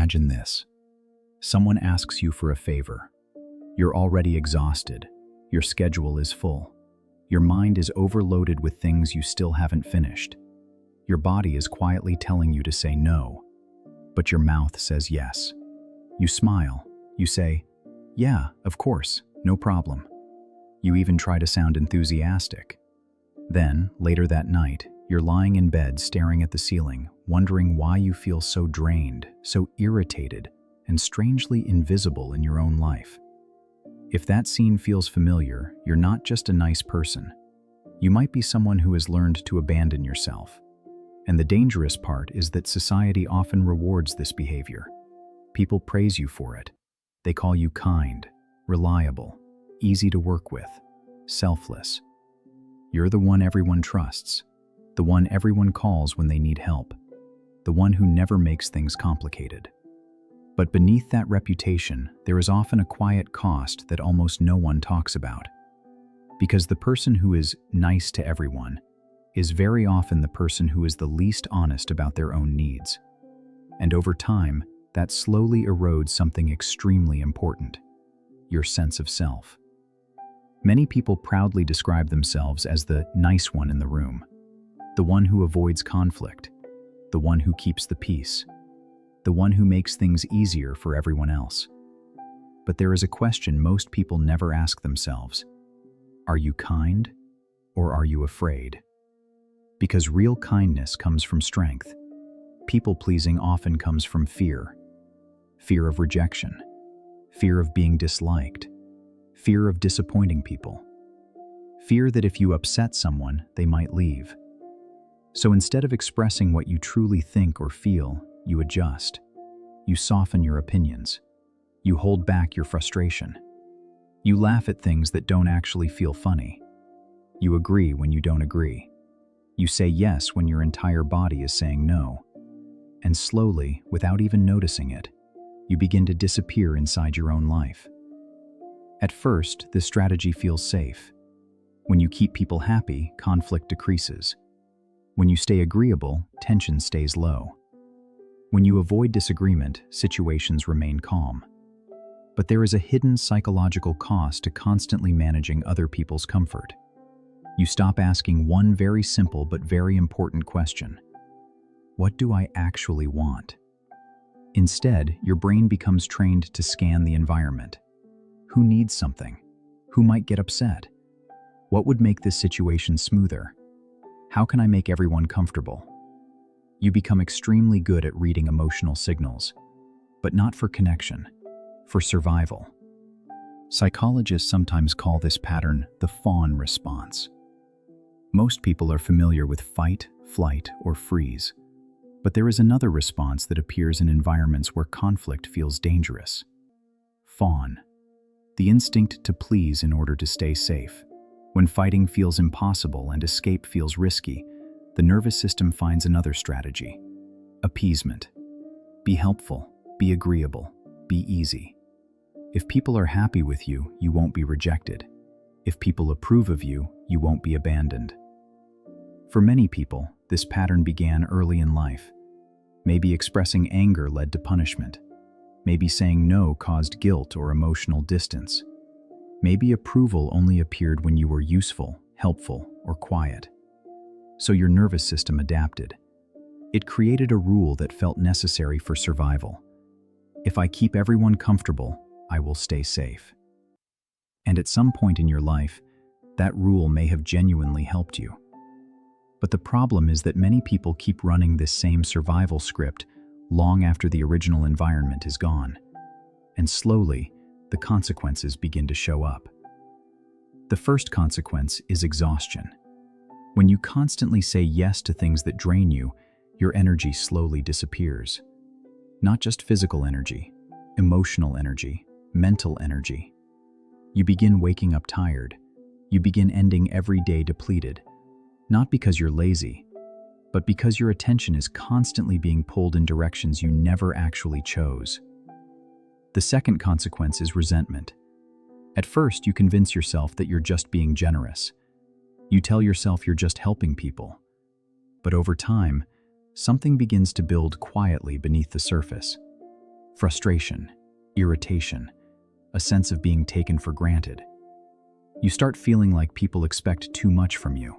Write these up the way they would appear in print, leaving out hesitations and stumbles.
Imagine this. Someone asks you for a favor. You're already exhausted. Your schedule is full. Your mind is overloaded with things you still haven't finished. Your body is quietly telling you to say no, but your mouth says yes. You smile. You say, "Yeah, of course, no problem." You even try to sound enthusiastic. Then, later that night, you're lying in bed staring at the ceiling, wondering why you feel so drained, so irritated, and strangely invisible in your own life. If that scene feels familiar, you're not just a nice person. You might be someone who has learned to abandon yourself. And the dangerous part is that society often rewards this behavior. People praise you for it. They call you kind, reliable, easy to work with, selfless. You're the one everyone trusts, the one everyone calls when they need help, the one who never makes things complicated. But beneath that reputation, there is often a quiet cost that almost no one talks about. Because the person who is nice to everyone is very often the person who is the least honest about their own needs. And over time, that slowly erodes something extremely important: your sense of self. Many people proudly describe themselves as the nice one in the room, the one who avoids conflict, the one who keeps the peace, the one who makes things easier for everyone else. But there is a question most people never ask themselves. Are you kind, or are you afraid? Because real kindness comes from strength. People-pleasing often comes from fear. Fear of rejection, fear of being disliked, fear of disappointing people, fear that if you upset someone, they might leave. So instead of expressing what you truly think or feel, you adjust. You soften your opinions. You hold back your frustration. You laugh at things that don't actually feel funny. You agree when you don't agree. You say yes when your entire body is saying no. And slowly, without even noticing it, you begin to disappear inside your own life. At first, this strategy feels safe. When you keep people happy, conflict decreases. When you stay agreeable, tension stays low. When you avoid disagreement, situations remain calm. But there is a hidden psychological cost to constantly managing other people's comfort. You stop asking one very simple but very important question: what do I actually want? Instead, your brain becomes trained to scan the environment. Who needs something? Who might get upset? What would make this situation smoother? How can I make everyone comfortable? You become extremely good at reading emotional signals, but not for connection, for survival. Psychologists sometimes call this pattern the Fawn response. Most people are familiar with fight, flight, or freeze, but there is another response that appears in environments where conflict feels dangerous. Fawn, the instinct to please in order to stay safe. When fighting feels impossible and escape feels risky, the nervous system finds another strategy: appeasement. Be helpful, be agreeable, be easy. If people are happy with you, you won't be rejected. If people approve of you, you won't be abandoned. For many people, this pattern began early in life. Maybe expressing anger led to punishment. Maybe saying no caused guilt or emotional distance. Maybe approval only appeared when you were useful, helpful, or quiet. So your nervous system adapted. It created a rule that felt necessary for survival. If I keep everyone comfortable, I will stay safe. And at some point in your life, that rule may have genuinely helped you. But the problem is that many people keep running this same survival script long after the original environment is gone. And slowly, the consequences begin to show up. The first consequence is exhaustion. When you constantly say yes to things that drain you, your energy slowly disappears. Not just physical energy, emotional energy, mental energy. You begin waking up tired. You begin ending every day depleted. Not because you're lazy, but because your attention is constantly being pulled in directions you never actually chose. The second consequence is resentment. At first, you convince yourself that you're just being generous. You tell yourself you're just helping people. But over time, something begins to build quietly beneath the surface. frustration, irritation, a sense of being taken for granted. You start feeling like people expect too much from you.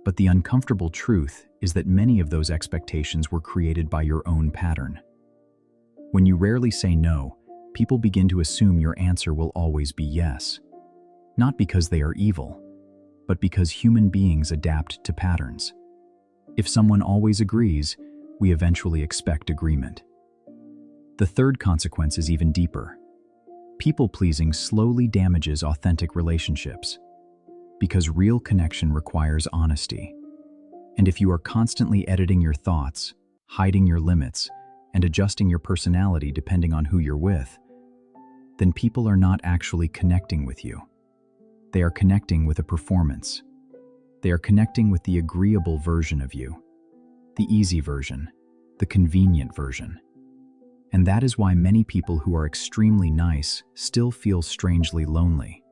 But the uncomfortable truth is that many of those expectations were created by your own pattern. When you rarely say no, people begin to assume your answer will always be yes. Not because they are evil, but because human beings adapt to patterns. If someone always agrees, we eventually expect agreement. The third consequence is even deeper. People-pleasing slowly damages authentic relationships, because real connection requires honesty. And if you are constantly editing your thoughts, hiding your limits, and adjusting your personality depending on who you're with, then people are not actually connecting with you. They are connecting with a performance. They are connecting with the agreeable version of you, the easy version, the convenient version. And that is why many people who are extremely nice still feel strangely lonely.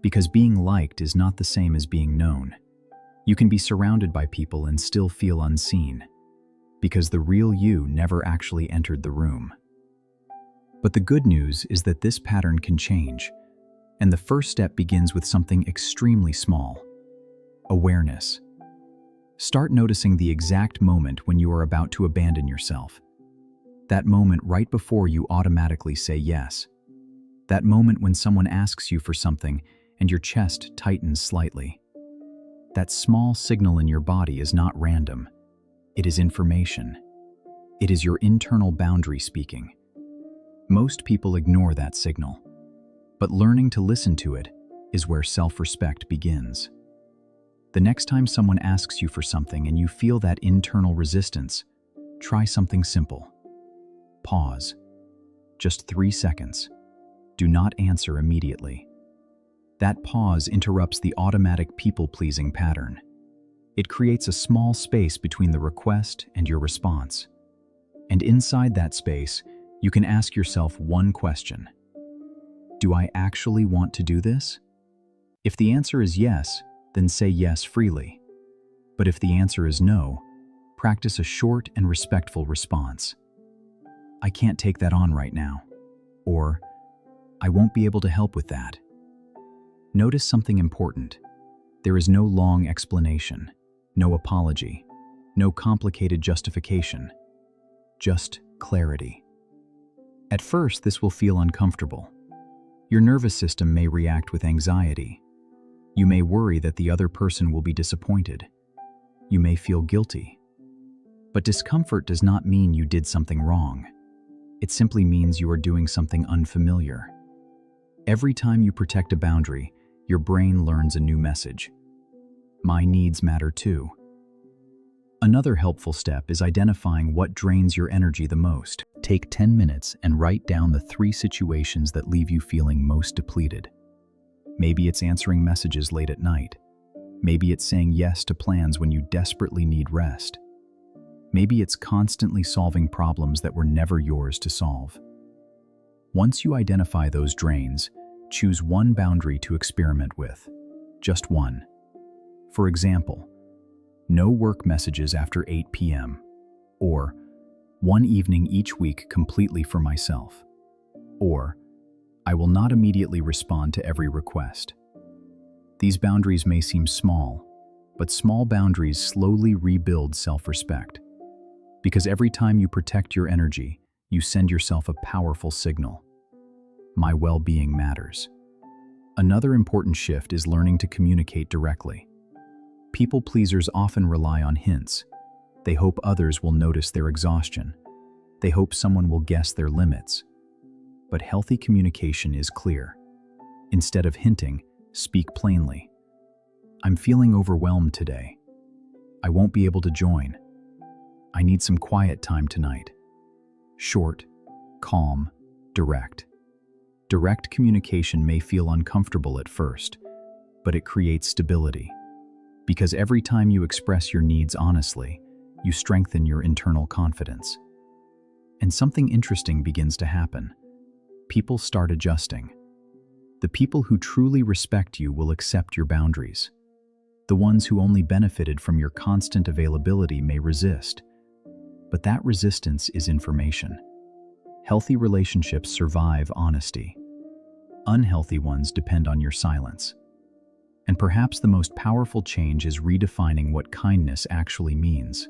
Because being liked is not the same as being known. You can be surrounded by people and still feel unseen, because the real you never actually entered the room. But the good news is that this pattern can change, and the first step begins with something extremely small: awareness. Start noticing the exact moment when you are about to abandon yourself. That moment right before you automatically say yes. That moment when someone asks you for something and your chest tightens slightly. That small signal in your body is not random. It is information. It is your internal boundary speaking. Most people ignore that signal, but learning to listen to it is where self-respect begins. The next time someone asks you for something and you feel that internal resistance, try something simple. Pause. Just 3 seconds. Do not answer immediately. That pause interrupts the automatic people-pleasing pattern. It creates a small space between the request and your response. And inside that space, you can ask yourself one question. Do I actually want to do this? If the answer is yes, then say yes freely. But if the answer is no, practice a short and respectful response. I can't take that on right now. Or, I won't be able to help with that. Notice something important. There is no long explanation, no apology, no complicated justification. Just clarity. At first, this will feel uncomfortable. Your nervous system may react with anxiety. You may worry that the other person will be disappointed. You may feel guilty. But discomfort does not mean you did something wrong. It simply means you are doing something unfamiliar. Every time you protect a boundary, your brain learns a new message. My needs matter too. Another helpful step is identifying what drains your energy the most. Take 10 minutes and write down the 3 situations that leave you feeling most depleted. Maybe it's answering messages late at night. Maybe it's saying yes to plans when you desperately need rest. Maybe it's constantly solving problems that were never yours to solve. Once you identify those drains, choose one boundary to experiment with. Just one. For example, no work messages after 8 p.m. Or one evening each week completely for myself. Or I will not immediately respond to every request. These boundaries may seem small, but small boundaries slowly rebuild self-respect. Because every time you protect your energy, you send yourself a powerful signal. My well-being matters. Another important shift is learning to communicate directly. People pleasers often rely on hints. They hope others will notice their exhaustion. They hope someone will guess their limits. But healthy communication is clear. Instead of hinting, speak plainly. I'm feeling overwhelmed today. I won't be able to join. I need some quiet time tonight. Short, calm, direct. Direct communication may feel uncomfortable at first, but it creates stability. Because every time you express your needs honestly, you strengthen your internal confidence. And something interesting begins to happen. People start adjusting. The people who truly respect you will accept your boundaries. The ones who only benefited from your constant availability may resist. But that resistance is information. Healthy relationships survive honesty. Unhealthy ones depend on your silence. And perhaps the most powerful change is redefining what kindness actually means.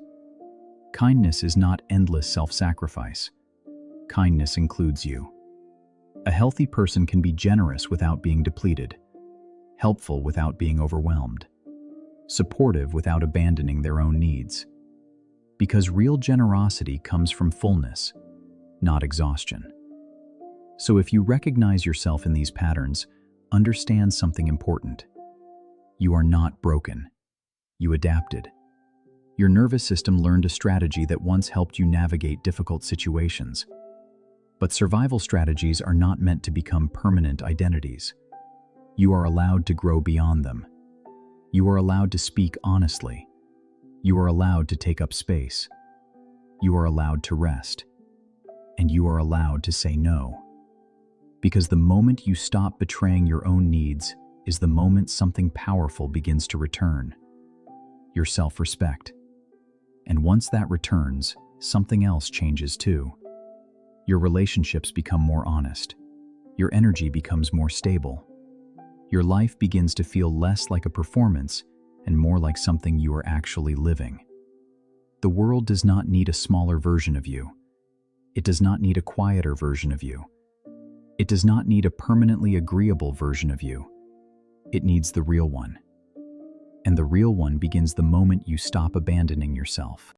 Kindness is not endless self-sacrifice. Kindness includes you. A healthy person can be generous without being depleted, helpful without being overwhelmed, supportive without abandoning their own needs. Because real generosity comes from fullness, not exhaustion. So if you recognize yourself in these patterns, understand something important. You are not broken. You adapted. Your nervous system learned a strategy that once helped you navigate difficult situations. But survival strategies are not meant to become permanent identities. You are allowed to grow beyond them. You are allowed to speak honestly. You are allowed to take up space. You are allowed to rest. And you are allowed to say no. Because the moment you stop betraying your own needs is the moment something powerful begins to return. Your self-respect. And once that returns, something else changes too. Your relationships become more honest. Your energy becomes more stable. Your life begins to feel less like a performance and more like something you are actually living. The world does not need a smaller version of you. It does not need a quieter version of you. It does not need a permanently agreeable version of you. It needs the real one. And the real one begins the moment you stop abandoning yourself.